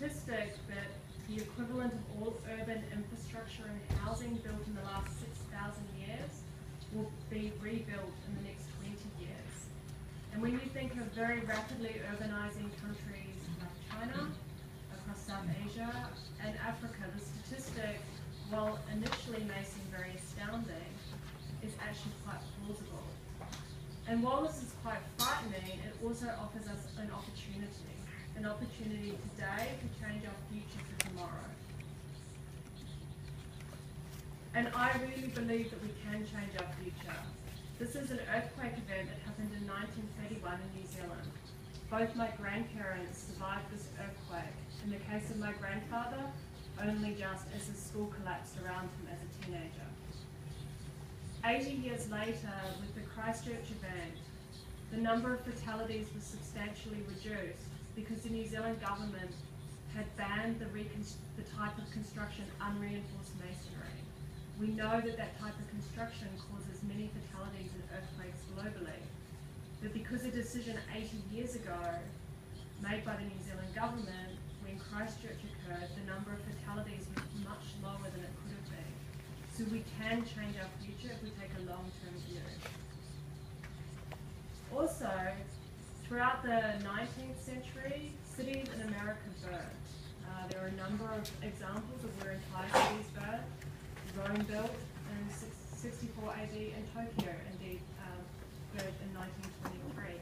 statistic that the equivalent of all urban infrastructure and housing built in the last 6,000 years will be rebuilt in the next 20 years. And when you think of very rapidly urbanizing countries like China, across South Asia and Africa, the statistic, while initially may seem very astounding, is actually quite plausible. And while this is quite frightening, it also offers us an opportunity today to change our future for tomorrow. And I really believe that we can change our future. This is an earthquake event that happened in 1931 in New Zealand. Both my grandparents survived this earthquake. In the case of my grandfather, only just as his school collapsed around him as a teenager. 80 years later, with the Christchurch event, the number of fatalities was substantially reduced because the New Zealand government had banned the type of construction unreinforced masonry. We know that that type of construction causes many fatalities in earthquakes globally, but because a decision 80 years ago made by the New Zealand government when Christchurch occurred, the number of fatalities was much lower than it could have been. So we can change our future if we take a long-term view. Also, throughout the 19th century, cities in America burned. There are a number of examples of where entire cities burned. Rome built in 64 AD and Tokyo indeed burned in 1923.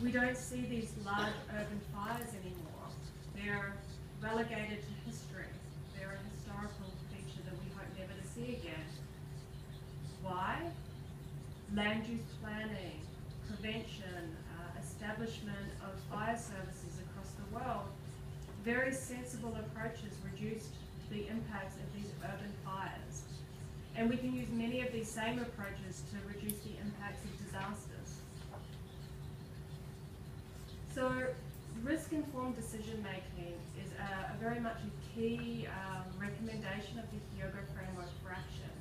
We don't see these large urban fires anymore. They're relegated to history. They're a historical feature that we hope never to see again. Why? Land use planning, prevention, establishment of fire services across the world, very sensible approaches reduced the impacts of these urban fires. And we can use many of these same approaches to reduce the impacts of disasters. So risk-informed decision-making is very much a key recommendation of the Hyogo framework for action.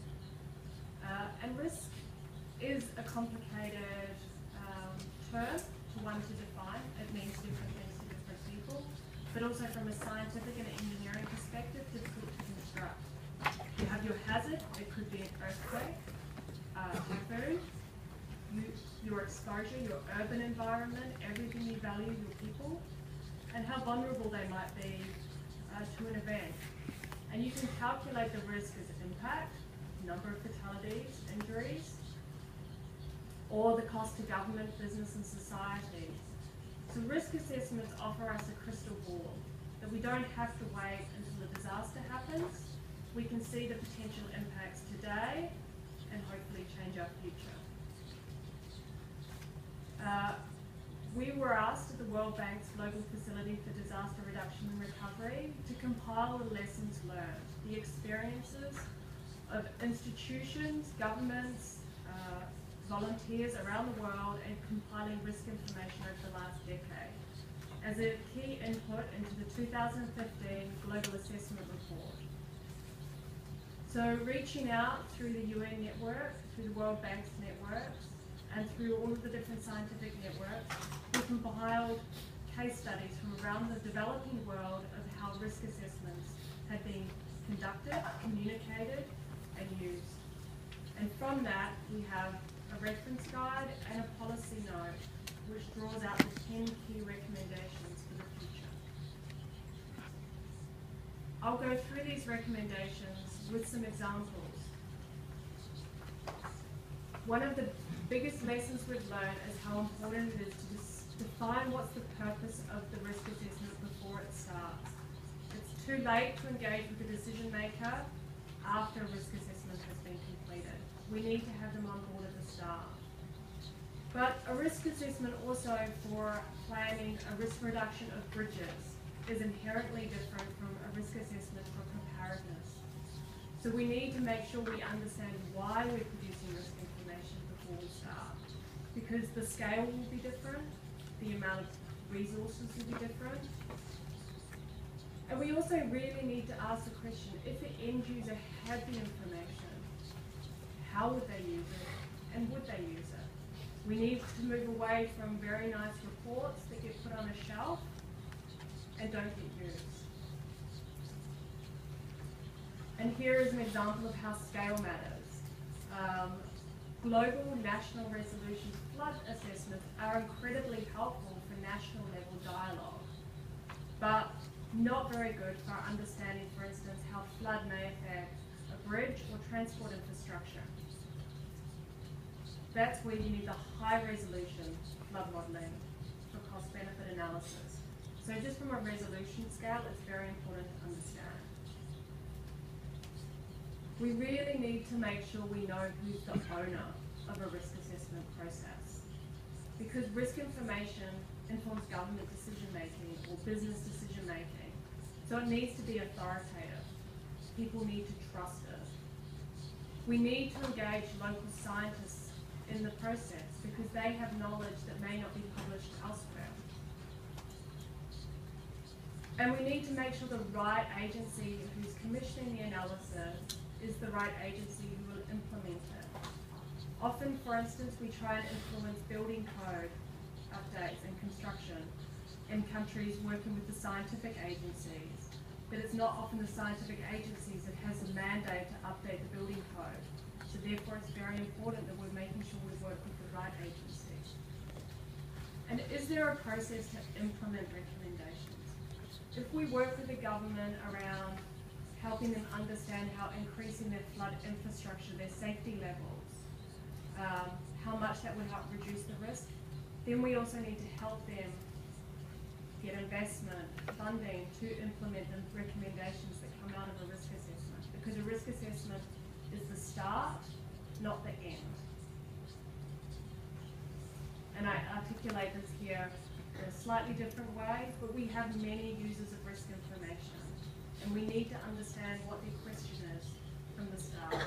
And risk is a complicated term one to define. It means different things to different people, but also from a scientific and engineering perspective, difficult to construct. You have your hazard, it could be an earthquake, typhoon, your exposure, your urban environment, everything you value, your people, and how vulnerable they might be to an event. And you can calculate the risk as impact, number of fatalities, injuries, or the cost to government, business, and society. So risk assessments offer us a crystal ball that we don't have to wait until a disaster happens. We can see the potential impacts today and hopefully change our future. We were asked at the World Bank's Global Facility for Disaster Reduction and Recovery to compile the lessons learned, the experiences of institutions, governments, volunteers around the world, and compiling risk information over the last decade as a key input into the 2015 Global Assessment Report. So reaching out through the UN network, through the World Bank's networks, and through all of the different scientific networks, we compiled case studies from around the developing world of how risk assessments have been conducted, communicated, and used. And from that, we have a reference guide and a policy note, which draws out the 10 key recommendations for the future. I'll go through these recommendations with some examples. One of the biggest lessons we've learned is how important it is to define what's the purpose of the risk assessment before it starts. It's too late to engage with the decision maker after a risk assessment has been completed. We need to have them on board at the start. But a risk assessment also for planning a risk reduction of bridges is inherently different from a risk assessment for preparedness. So we need to make sure we understand why we're producing risk information before we start. Because the scale will be different, the amount of resources will be different. And we also really need to ask the question, if the end user had the information, how would they use it, and would they use it? We need to move away from very nice reports that get put on a shelf and don't get used. And here is an example of how scale matters. Global national resolution flood assessments are incredibly helpful for national level dialogue, but not very good for understanding, for instance, how flood may affect a bridge or transport infrastructure. That's where you need the high resolution flood modelling for cost benefit analysis. So just from a resolution scale, it's very important to understand. We really need to make sure we know who's the owner of a risk assessment process, because risk information informs government decision making or business decision making. So it needs to be authoritative. People need to trust it. We need to engage local scientists in the process because they have knowledge that may not be published elsewhere. And we need to make sure the right agency who's commissioning the analysis is the right agency who will implement it. Often, for instance, we try and influence building code updates and construction in countries working with the scientific agencies, but it's not often the scientific agencies that has a mandate to update the building code. So therefore it's very important that we're making sure we work with the right agencies. And is there a process to implement recommendations? If we work with the government around helping them understand how increasing their flood infrastructure, their safety levels, how much that would help reduce the risk, then we also need to help them get investment, funding to implement the recommendations that come out of a risk assessment. Because a risk assessment is the start, not the end. And I articulate this here in a slightly different way, but we have many users of risk information, and we need to understand what their question is from the start.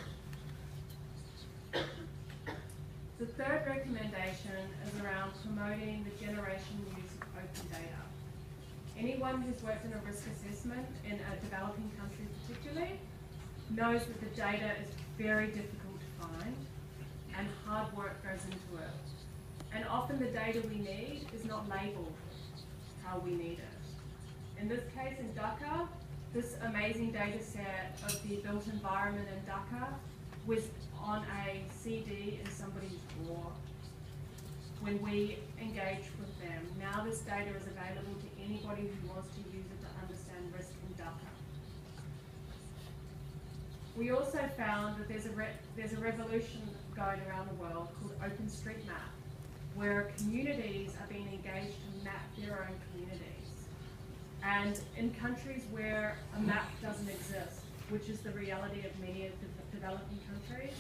The third recommendation is around promoting the generation and use of open data. Anyone who's worked in a risk assessment in a developing country particularly knows that the data is very difficult to find and hard work goes into it. And often the data we need is not labelled how we need it. In this case, in Dhaka, this amazing data set of the built environment in Dhaka was on a CD in somebody's drawer when we engaged with them. Now this data is available to anybody who wants to use it to understand risk in Dhaka. We also found that there's a revolution going around the world called OpenStreetMap, where communities are being engaged to map their own communities. And in countries where a map doesn't exist, which is the reality of many of the developing countries,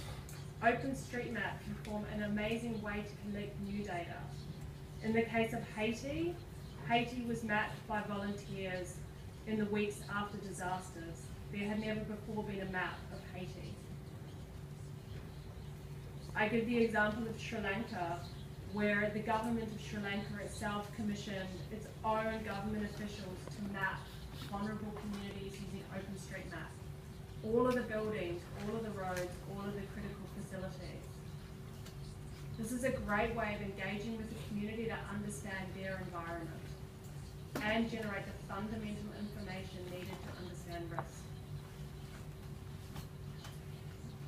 OpenStreetMap can form an amazing way to collect new data. In the case of Haiti, Haiti was mapped by volunteers in the weeks after disasters. There had never before been a map of Haiti. I give the example of Sri Lanka, where the government of Sri Lanka itself commissioned its own government officials to map vulnerable communities using OpenStreetMap. All of the buildings, all of the roads, all of the critical facilities. This is a great way of engaging with the community to understand their environment and generate the fundamental information needed to understand risk.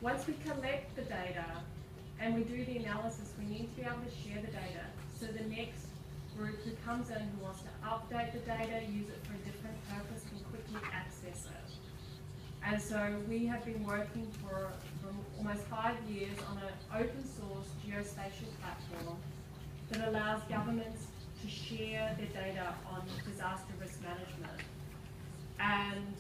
Once we collect the data and we do the analysis, we need to be able to share the data. So the next group who comes in who wants to update the data, use it for a different purpose, can quickly access it. And so we have been working for almost 5 years on an open source geospatial platform that allows governments to share their data on disaster risk management. And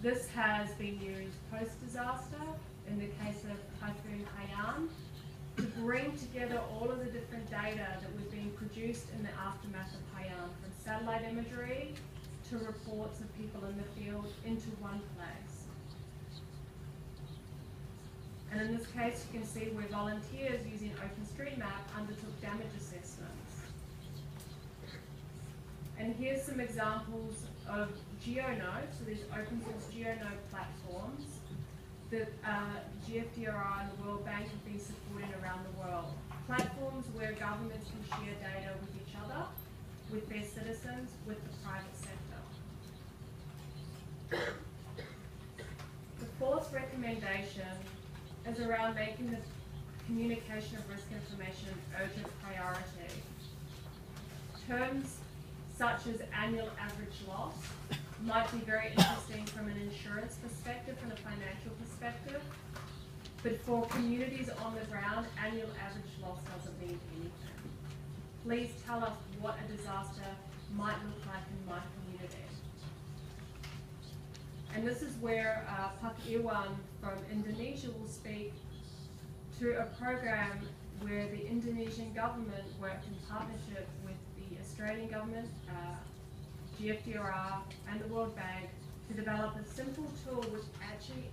this has been used post-disaster, in the case of Typhoon Haiyan, to bring together all of the different data that was being produced in the aftermath of Haiyan, from satellite imagery to reports of people in the field, into one place. And in this case, you can see where volunteers using OpenStreetMap undertook damage assessments. And here's some examples of GeoNode, so there's open source GeoNode platforms that GFDRI and the World Bank have been supporting around the world. Platforms where governments can share data with each other, with their citizens, with the private sector. The recommendation is around making the communication of risk information an urgent priority. Terms such as annual average loss might be very interesting from an insurance perspective and a financial perspective, but for communities on the ground, annual average loss doesn't mean anything. Please tell us what a disaster might look like in my community. And this is where Pak Iwan from Indonesia will speak to a program where the Indonesian government worked in partnership with the Australian government, GFDRR and the World Bank to develop a simple tool which actually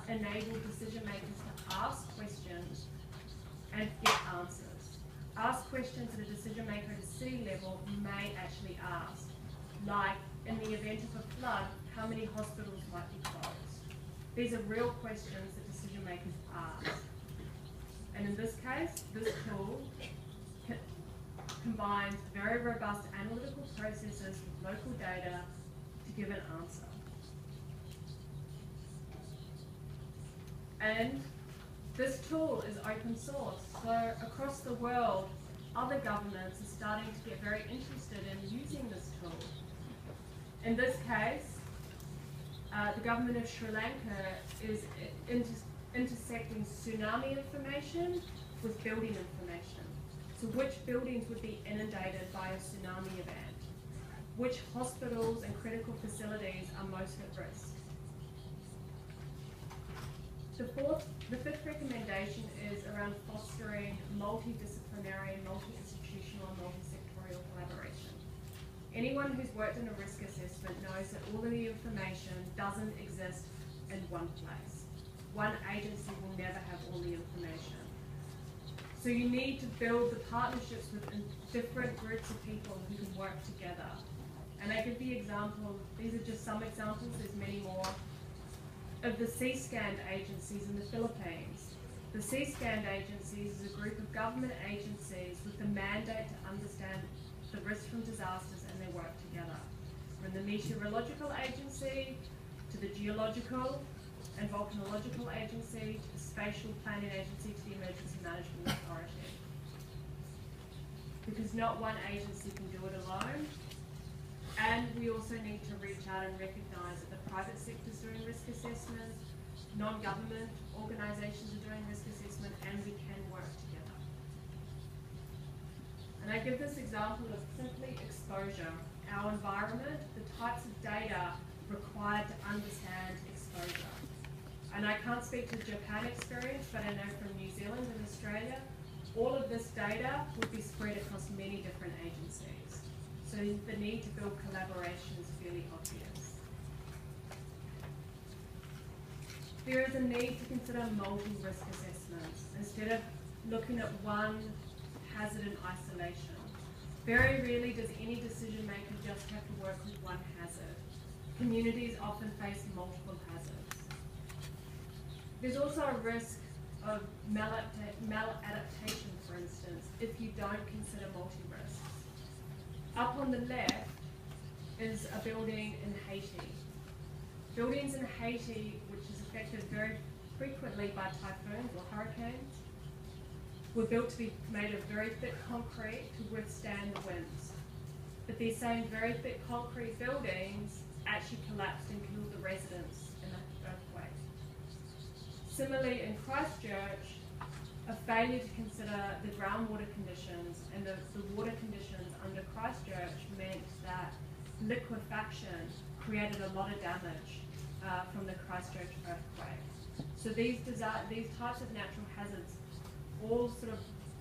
enabled decision makers to ask questions and get answers. Ask questions that a decision maker at a city level may actually ask, like in the event of a flood, how many hospitals might be closed? These are real questions that decision makers ask. And in this case, this tool combines very robust analytical processes with local data to give an answer. And this tool is open source, so across the world, other governments are starting to get very interested in using this tool. In this case, the government of Sri Lanka is intersecting tsunami information with building information. So which buildings would be inundated by a tsunami event? Which hospitals and critical facilities are most at risk? The fifth recommendation is around fostering multidisciplinary, multi-institutional, and multi-sectorial collaboration. Anyone who's worked in a risk assessment knows that all of the information doesn't exist in one place. One agency will never have all the information. So you need to build the partnerships with different groups of people who can work together. And I give the example, these are just some examples, there's many more, of the C-SCAN agencies in the Philippines. The C-SCAN agencies is a group of government agencies with the mandate to understand the risks from disasters, and they work together. From the Meteorological Agency to the Geological and Volcanological Agency to the Spatial Planning Agency to the Emergency Management Authority. Because not one agency can do it alone. And we also need to reach out and recognise that the private sector is doing risk assessment, non-government organisations are doing risk assessment, and we can work together. And I give this example of simply exposure, our environment, the types of data required to understand exposure. And I can't speak to the Japan experience, but I know from New Zealand and Australia, all of this data would be spread across many different agencies. So the need to build collaboration is fairly obvious. There is a need to consider multi-risk assessments instead of looking at one hazard in isolation. Very rarely does any decision maker just have to work with one hazard. Communities often face multiple hazards. There's also a risk of maladaptation, for instance, if you don't consider multi-risks. Up on the left is a building in Haiti. Buildings in Haiti, which is affected very frequently by typhoons or hurricanes, were built to be made of very thick concrete to withstand the winds. But these same very thick concrete buildings actually collapsed and killed the residents in an earthquake. Similarly, in Christchurch, a failure to consider the groundwater conditions and the water conditions under Christchurch meant that liquefaction created a lot of damage from the Christchurch earthquake. So these types of natural hazards, all sort of,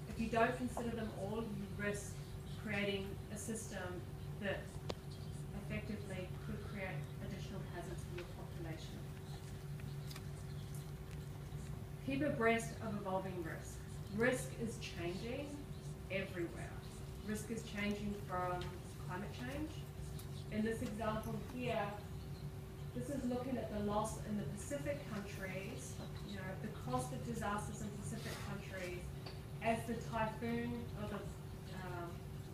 if you don't consider them all, you risk creating a system that effectively could create additional hazards for your population. Keep abreast of evolving risk. Risk is changing everywhere. Risk is changing from climate change. In this example here, this is looking at the loss in the Pacific countries, the cost of disasters in Pacific countries as the typhoon or the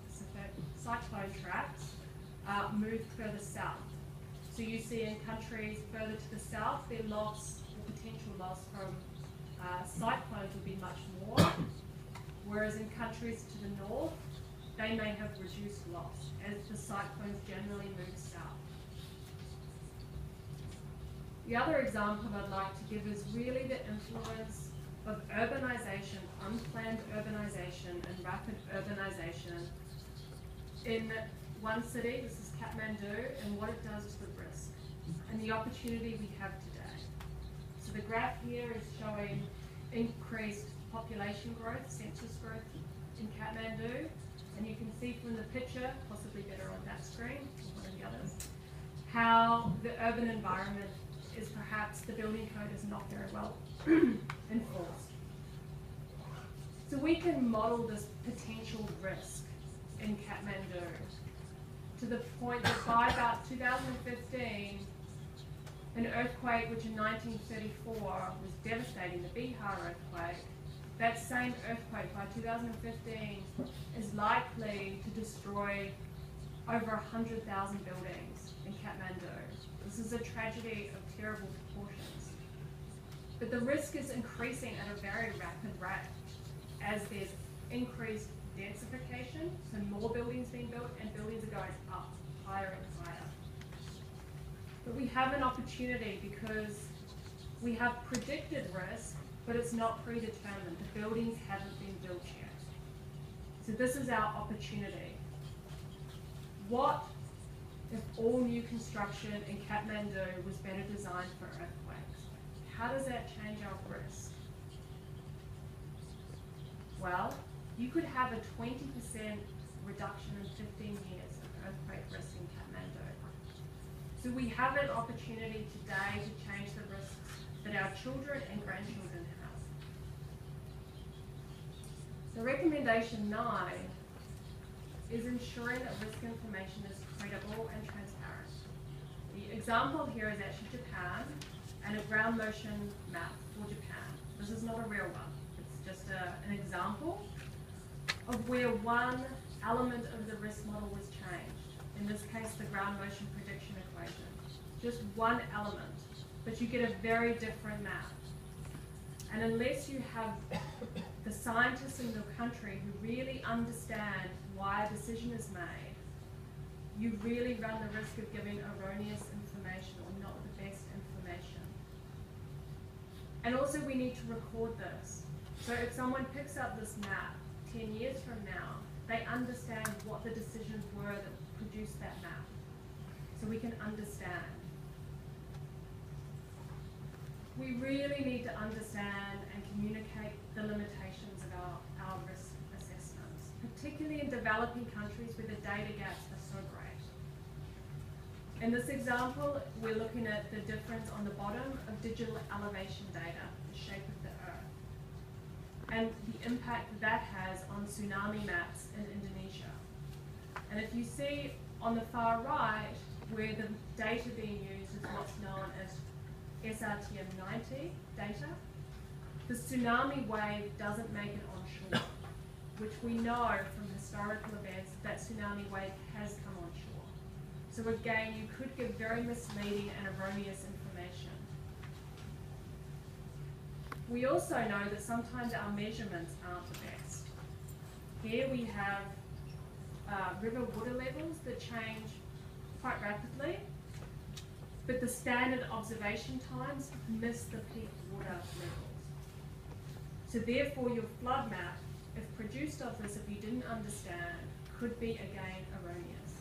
Pacific cyclone tracks move further south. So you see in countries further to the south, their loss or potential loss from cyclones will be much more, whereas in countries to the north, they may have reduced loss as the cyclones generally move south. The other example I'd like to give is really the influence of urbanization, unplanned urbanization and rapid urbanization in one city, this is Kathmandu, and what it does to the risk and the opportunity we have today. So the graph here is showing increased population growth, census growth in Kathmandu, and you can see from the picture, possibly better on that screen, or one of the others, how the urban environment is perhaps the building code is not very well enforced. So we can model this potential risk in Kathmandu to the point that by about 2015, an earthquake which in 1934 was devastating, the Bihar earthquake, that same earthquake by 2015 is likely to destroy over 100,000 buildings in Kathmandu. This is a tragedy of terrible proportions. But the risk is increasing at a very rapid rate as there's increased densification, so more buildings being built and buildings are going up higher and higher. But we have an opportunity because we have predicted risk, but it's not predetermined. The buildings haven't been built yet. So this is our opportunity. What if all new construction in Kathmandu was better designed for earthquakes? How does that change our risk? Well, you could have a 20% reduction in 15 years of earthquake risk in Kathmandu. So we have an opportunity today to change the risks that our children and grandchildren have. So recommendation 9 is ensuring that risk information is credible and transparent. The example here is actually Japan and a ground motion map for Japan. This is not a real one. It's just an example of where one element of the risk model was changed. In this case, the ground motion prediction equation. Just one element, but you get a very different map. And unless you have the scientists in the country who really understand why a decision is made, you really run the risk of giving erroneous information or not the best information. And also we need to record this. So if someone picks up this map 10 years from now, they understand what the decisions were that produced that map. So we can understand. We really need to understand and communicate the limitations of our risk assessments, particularly in developing countries where the data gaps are so great. In this example, we're looking at the difference on the bottom of digital elevation data, the shape of the Earth, and the impact that has on tsunami maps in Indonesia. And if you see on the far right, where the data being used is what's known as SRTM90 data, the tsunami wave doesn't make it onshore, which we know from historical events that tsunami wave has come onshore. So again, you could give very misleading and erroneous information. We also know that sometimes our measurements aren't the best. Here we have river water levels that change quite rapidly, but the standard observation times miss the peak water levels. So therefore your flood map, if produced off this, if you didn't understand, could be again erroneous.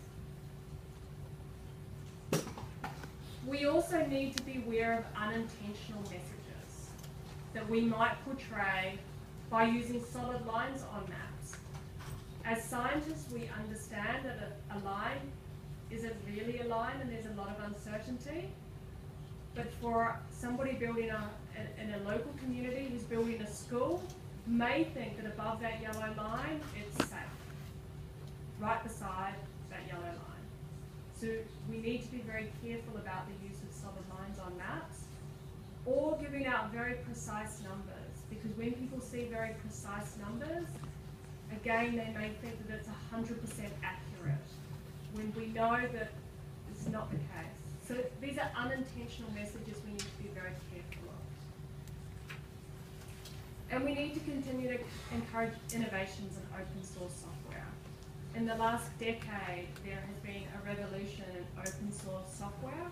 We also need to be aware of unintentional messages that we might portray by using solid lines on maps. As scientists, we understand that a line isn't really a line and there's a lot of uncertainty. But for somebody building in a local community who's building a school, may think that above that yellow line, it's safe, right beside that yellow line. So we need to be very careful about the use of solid lines on maps or giving out very precise numbers, because when people see very precise numbers, again, they may think that it's 100% accurate, when we know that it's not the case. So these are unintentional messages we need to be very careful of. And we need to continue to encourage innovations in open source software. In the last decade, there has been a revolution in open source software.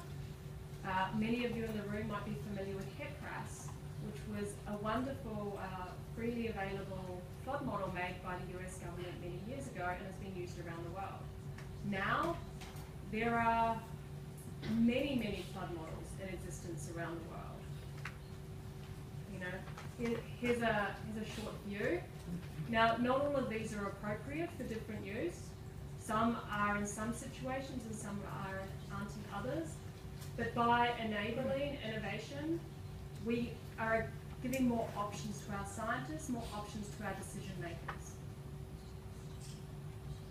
Many of you in the room might be familiar with HECRAS, which was a wonderful, freely available flood model made by the US government many years ago and has been used around the world. Now, there are many, many flood models in existence around the world. You know, here's a short view. Now, not all of these are appropriate for different use. Some are in some situations and some aren't in others. But by enabling innovation, we are giving more options to our scientists, more options to our decision makers.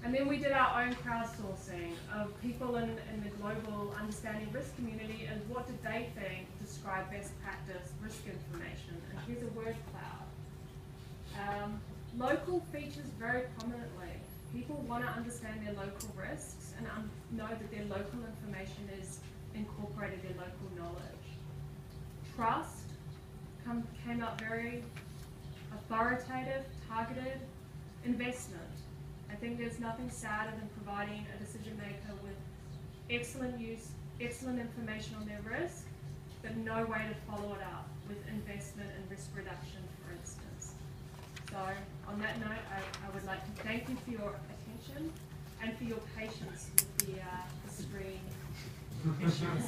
And then we did our own crowdsourcing of people in the global understanding risk community and what did they think describe best practice risk information. And here's a word cloud. Local features very prominently. People want to understand their local risks and know that their local information is incorporated in local knowledge. Trust came up very authoritative, targeted. Investment. I think there's nothing sadder than providing a decision maker with excellent information on their risk, but no way to follow it up with investment and risk reduction, for instance. So on that note, I would like to thank you for your attention and for your patience with the screen issues.